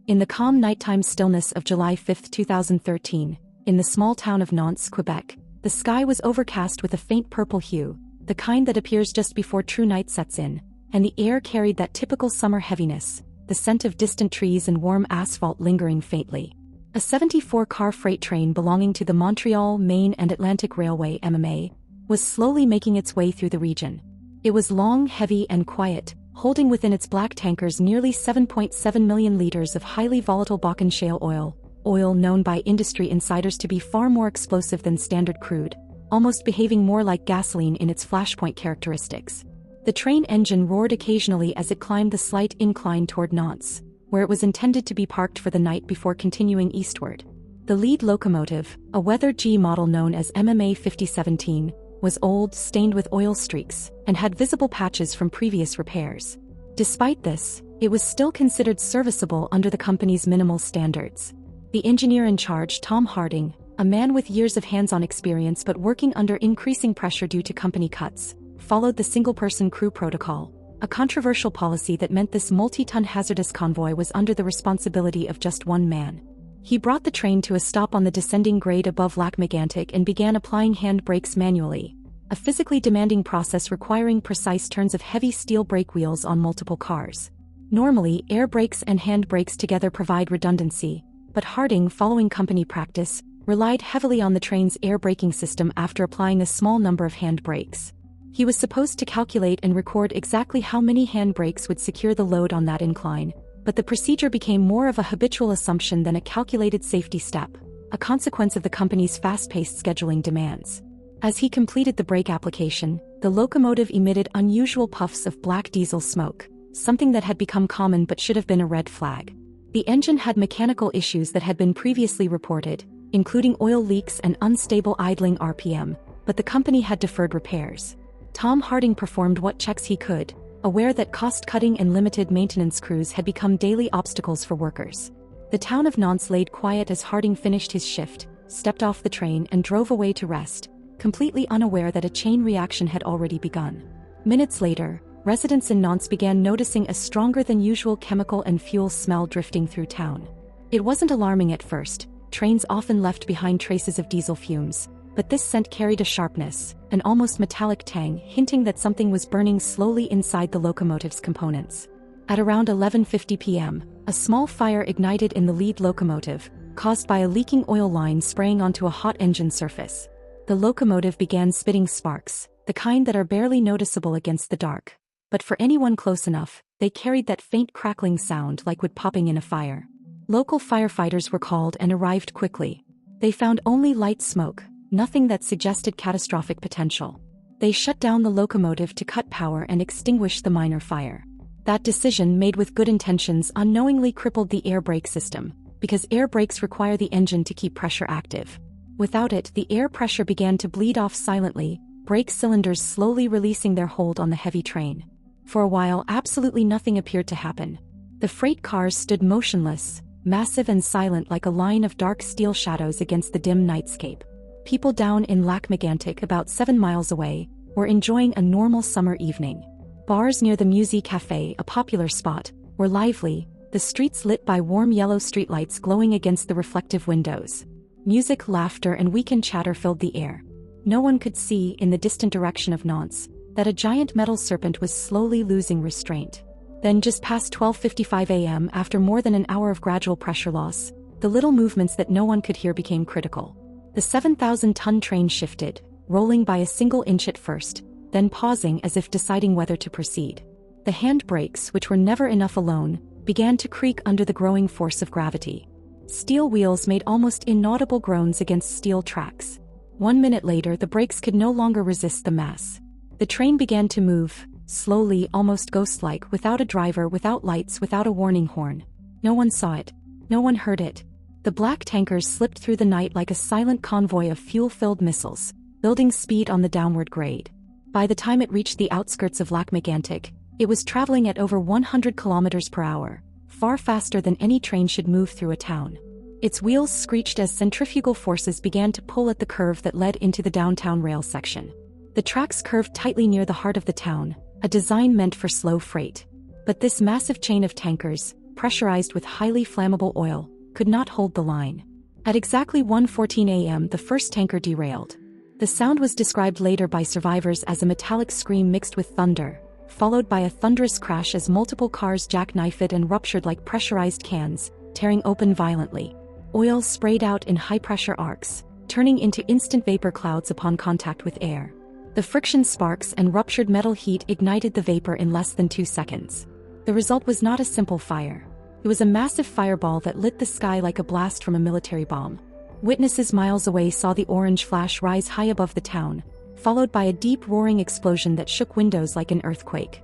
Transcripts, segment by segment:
In the calm nighttime stillness of July 5, 2013, in the small town of Nantes, Quebec, the sky was overcast with a faint purple hue, the kind that appears just before true night sets in, and the air carried that typical summer heaviness, the scent of distant trees and warm asphalt lingering faintly. A 74-car freight train belonging to the Montreal, Maine and Atlantic Railway (MMA) was slowly making its way through the region. It was long, heavy and quiet, holding within its black tankers nearly 7.7 million liters of highly volatile Bakken shale oil known by industry insiders to be far more explosive than standard crude, almost behaving more like gasoline in its flashpoint characteristics. The train engine roared occasionally as it climbed the slight incline toward Nantes, where it was intended to be parked for the night before continuing eastward. The lead locomotive, a weathered G model known as MMA 5017, was old, stained with oil streaks, and had visible patches from previous repairs. Despite this, it was still considered serviceable under the company's minimal standards. The engineer in charge, Tom Harding, a man with years of hands-on experience but working under increasing pressure due to company cuts, followed the single-person crew protocol, a controversial policy that meant this multi-ton hazardous convoy was under the responsibility of just one man. He brought the train to a stop on the descending grade above Lac-Mégantic and began applying hand brakes manually, a physically demanding process requiring precise turns of heavy steel brake wheels on multiple cars. Normally, air brakes and hand brakes together provide redundancy, but Harding, following company practice, relied heavily on the train's air braking system after applying a small number of hand brakes. He was supposed to calculate and record exactly how many hand brakes would secure the load on that incline, but the procedure became more of a habitual assumption than a calculated safety step, a consequence of the company's fast-paced scheduling demands. As he completed the brake application, the locomotive emitted unusual puffs of black diesel smoke, something that had become common but should have been a red flag. The engine had mechanical issues that had been previously reported, including oil leaks and unstable idling RPM, but the company had deferred repairs. Tom Harding performed what checks he could, aware that cost-cutting and limited maintenance crews had become daily obstacles for workers. The town of Nantes laid quiet as Harding finished his shift, stepped off the train and drove away to rest, completely unaware that a chain reaction had already begun. Minutes later, residents in Nantes began noticing a stronger than usual chemical and fuel smell drifting through town. It wasn't alarming at first. Trains often left behind traces of diesel fumes, but this scent carried a sharpness, an almost metallic tang, hinting that something was burning slowly inside the locomotive's components. At around 11:50 p.m., a small fire ignited in the lead locomotive, caused by a leaking oil line spraying onto a hot engine surface. The locomotive began spitting sparks, the kind that are barely noticeable against the dark. But for anyone close enough, they carried that faint crackling sound like wood popping in a fire. Local firefighters were called and arrived quickly. They found only light smoke, nothing that suggested catastrophic potential. They shut down the locomotive to cut power and extinguish the minor fire. That decision, made with good intentions, unknowingly crippled the air brake system, because air brakes require the engine to keep pressure active. Without it, the air pressure began to bleed off silently, brake cylinders slowly releasing their hold on the heavy train. For a while, absolutely nothing appeared to happen. The freight cars stood motionless, massive and silent like a line of dark steel shadows against the dim nightscape. People down in Lac-Mégantic, about 7 miles away, were enjoying a normal summer evening. Bars near the Musée Café, a popular spot, were lively, the streets lit by warm yellow streetlights glowing against the reflective windows. Music, laughter and weekend chatter filled the air. No one could see, in the distant direction of Nantes, that a giant metal serpent was slowly losing restraint. Then, just past 12:55 a.m., after more than an hour of gradual pressure loss, the little movements that no one could hear became critical. The 7,000-ton train shifted, rolling by a single inch at first, then pausing as if deciding whether to proceed. The hand brakes, which were never enough alone, began to creak under the growing force of gravity. Steel wheels made almost inaudible groans against steel tracks. 1 minute later, the brakes could no longer resist the mass. The train began to move, slowly, almost ghost-like, without a driver, without lights, without a warning horn. No one saw it. No one heard it. The black tankers slipped through the night like a silent convoy of fuel-filled missiles, building speed on the downward grade. By the time it reached the outskirts of Lac-Mégantic, it was traveling at over 100 kilometers per hour, far faster than any train should move through a town. Its wheels screeched as centrifugal forces began to pull at the curve that led into the downtown rail section. The tracks curved tightly near the heart of the town, a design meant for slow freight. But this massive chain of tankers, pressurized with highly flammable oil, could not hold the line. At exactly 1:14 a.m. the first tanker derailed. The sound was described later by survivors as a metallic scream mixed with thunder, followed by a thunderous crash as multiple cars jackknifed and ruptured like pressurized cans, tearing open violently. Oil sprayed out in high-pressure arcs, turning into instant vapor clouds upon contact with air. The friction sparks and ruptured metal heat ignited the vapor in less than 2 seconds. The result was not a simple fire. It was a massive fireball that lit the sky like a blast from a military bomb. Witnesses miles away saw the orange flash rise high above the town, followed by a deep roaring explosion that shook windows like an earthquake.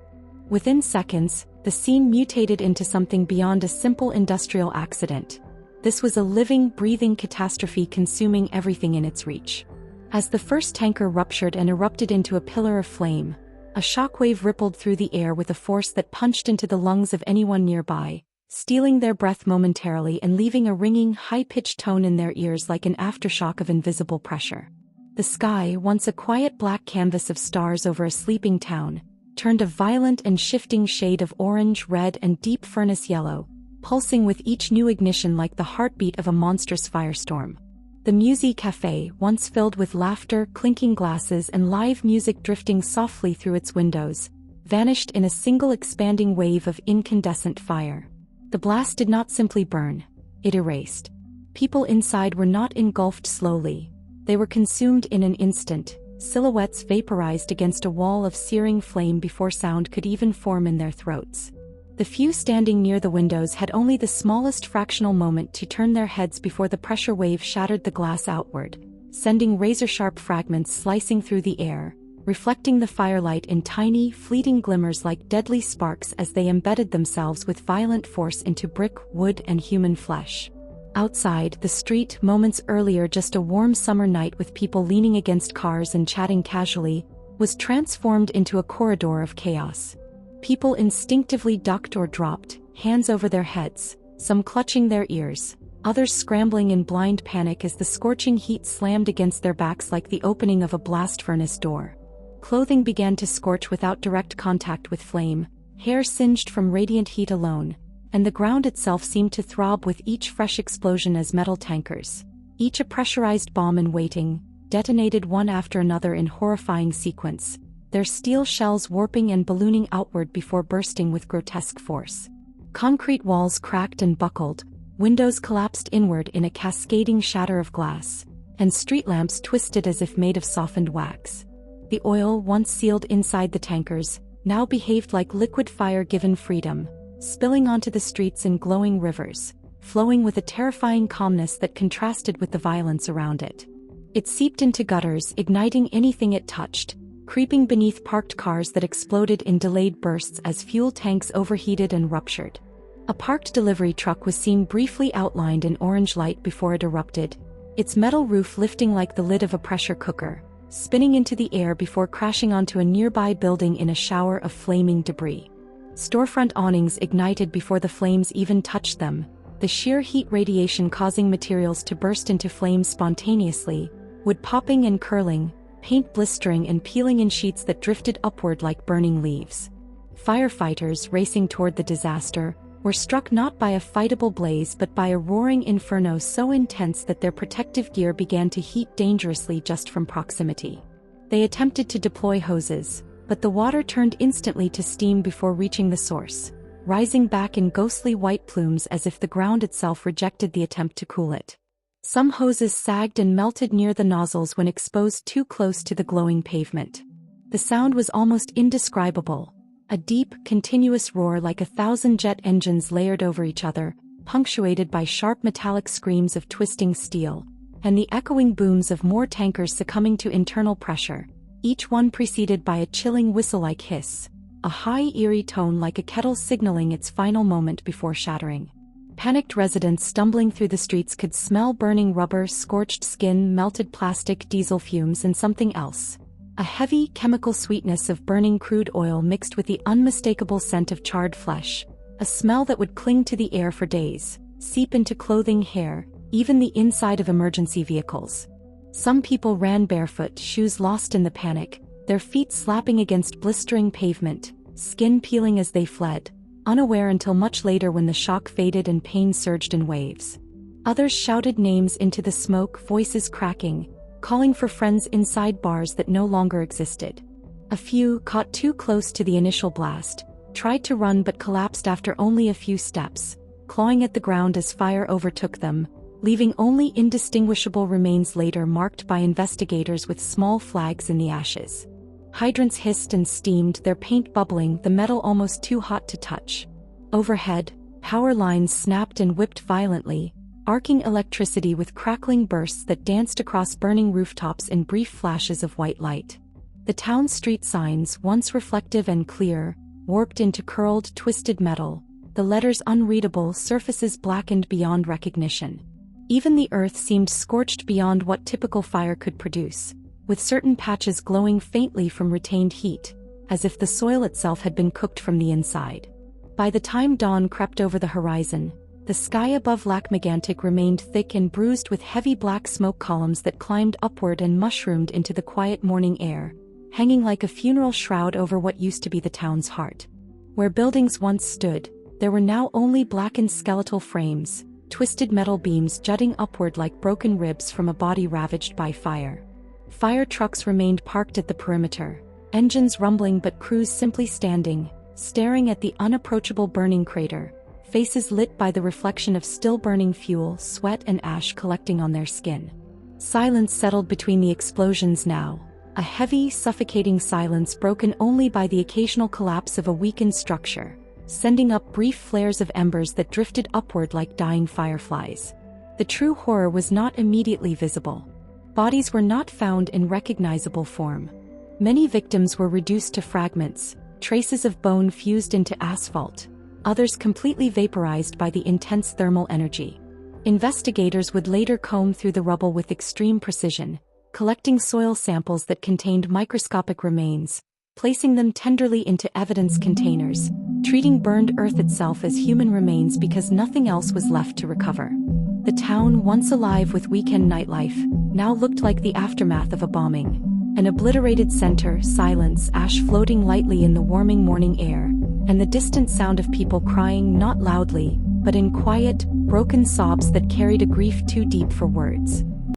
Within seconds, the scene mutated into something beyond a simple industrial accident. This was a living, breathing catastrophe consuming everything in its reach. As the first tanker ruptured and erupted into a pillar of flame, a shockwave rippled through the air with a force that punched into the lungs of anyone nearby, stealing their breath momentarily and leaving a ringing, high-pitched tone in their ears like an aftershock of invisible pressure. The sky, once a quiet black canvas of stars over a sleeping town, turned a violent and shifting shade of orange, red, and deep furnace yellow, pulsing with each new ignition like the heartbeat of a monstrous firestorm. The Musée Café, once filled with laughter, clinking glasses, and live music drifting softly through its windows, vanished in a single expanding wave of incandescent fire. The blast did not simply burn, it erased. People inside were not engulfed slowly. They were consumed in an instant, silhouettes vaporized against a wall of searing flame before sound could even form in their throats. The few standing near the windows had only the smallest fractional moment to turn their heads before the pressure wave shattered the glass outward, sending razor-sharp fragments slicing through the air, reflecting the firelight in tiny, fleeting glimmers like deadly sparks as they embedded themselves with violent force into brick, wood, and human flesh. Outside, the street, moments earlier just a warm summer night with people leaning against cars and chatting casually, was transformed into a corridor of chaos. People instinctively ducked or dropped, hands over their heads, some clutching their ears, others scrambling in blind panic as the scorching heat slammed against their backs like the opening of a blast furnace door. Clothing began to scorch without direct contact with flame, hair singed from radiant heat alone, and the ground itself seemed to throb with each fresh explosion as metal tankers, each a pressurized bomb in waiting, detonated one after another in horrifying sequence, their steel shells warping and ballooning outward before bursting with grotesque force. Concrete walls cracked and buckled, windows collapsed inward in a cascading shatter of glass, and street lamps twisted as if made of softened wax. The oil, once sealed inside the tankers, now behaved like liquid fire given freedom, spilling onto the streets in glowing rivers, flowing with a terrifying calmness that contrasted with the violence around it. It seeped into gutters, igniting anything it touched, creeping beneath parked cars that exploded in delayed bursts as fuel tanks overheated and ruptured. A parked delivery truck was seen briefly outlined in orange light before it erupted, its metal roof lifting like the lid of a pressure cooker, spinning into the air before crashing onto a nearby building in a shower of flaming debris. Storefront awnings ignited before the flames even touched them, the sheer heat radiation causing materials to burst into flames spontaneously, wood popping and curling, paint blistering and peeling in sheets that drifted upward like burning leaves. Firefighters, racing toward the disaster, were struck not by a fightable blaze but by a roaring inferno so intense that their protective gear began to heat dangerously just from proximity. They attempted to deploy hoses, but the water turned instantly to steam before reaching the source, rising back in ghostly white plumes as if the ground itself rejected the attempt to cool it. Some hoses sagged and melted near the nozzles when exposed too close to the glowing pavement. The sound was almost indescribable, a deep, continuous roar like 1,000 jet engines layered over each other, punctuated by sharp metallic screams of twisting steel, and the echoing booms of more tankers succumbing to internal pressure, each one preceded by a chilling whistle-like hiss, a high eerie tone like a kettle signaling its final moment before shattering. Panicked residents stumbling through the streets could smell burning rubber, scorched skin, melted plastic, diesel fumes, and something else. A heavy, chemical sweetness of burning crude oil mixed with the unmistakable scent of charred flesh, a smell that would cling to the air for days, seep into clothing, hair, even the inside of emergency vehicles. Some people ran barefoot, shoes lost in the panic, their feet slapping against blistering pavement, skin peeling as they fled. unaware until much later when the shock faded and pain surged in waves. Others shouted names into the smoke, voices cracking, calling for friends inside bars that no longer existed. A few, caught too close to the initial blast, tried to run but collapsed after only a few steps, clawing at the ground as fire overtook them, leaving only indistinguishable remains later marked by investigators with small flags in the ashes. Hydrants hissed and steamed, their paint bubbling, the metal almost too hot to touch. Overhead, power lines snapped and whipped violently, arcing electricity with crackling bursts that danced across burning rooftops in brief flashes of white light. The town's street signs, once reflective and clear, warped into curled, twisted metal, the letters unreadable, surfaces blackened beyond recognition. Even the earth seemed scorched beyond what typical fire could produce, with certain patches glowing faintly from retained heat, as if the soil itself had been cooked from the inside. By the time dawn crept over the horizon, the sky above Lac-Mégantic remained thick and bruised with heavy black smoke columns that climbed upward and mushroomed into the quiet morning air, hanging like a funeral shroud over what used to be the town's heart. Where buildings once stood, there were now only blackened skeletal frames, twisted metal beams jutting upward like broken ribs from a body ravaged by fire. Fire trucks remained parked at the perimeter, engines rumbling but crews simply standing, staring at the unapproachable burning crater, faces lit by the reflection of still burning fuel, sweat and ash collecting on their skin. Silence settled between the explosions now, a heavy, suffocating silence broken only by the occasional collapse of a weakened structure, sending up brief flares of embers that drifted upward like dying fireflies. The true horror was not immediately visible. Bodies were not found in recognizable form. Many victims were reduced to fragments, traces of bone fused into asphalt, others completely vaporized by the intense thermal energy. Investigators would later comb through the rubble with extreme precision, collecting soil samples that contained microscopic remains, placing them tenderly into evidence containers, treating burned earth itself as human remains because nothing else was left to recover. The town, once alive with weekend nightlife, now looked like the aftermath of a bombing. An obliterated center, silence, ash floating lightly in the warming morning air, and the distant sound of people crying not loudly, but in quiet, broken sobs that carried a grief too deep for words.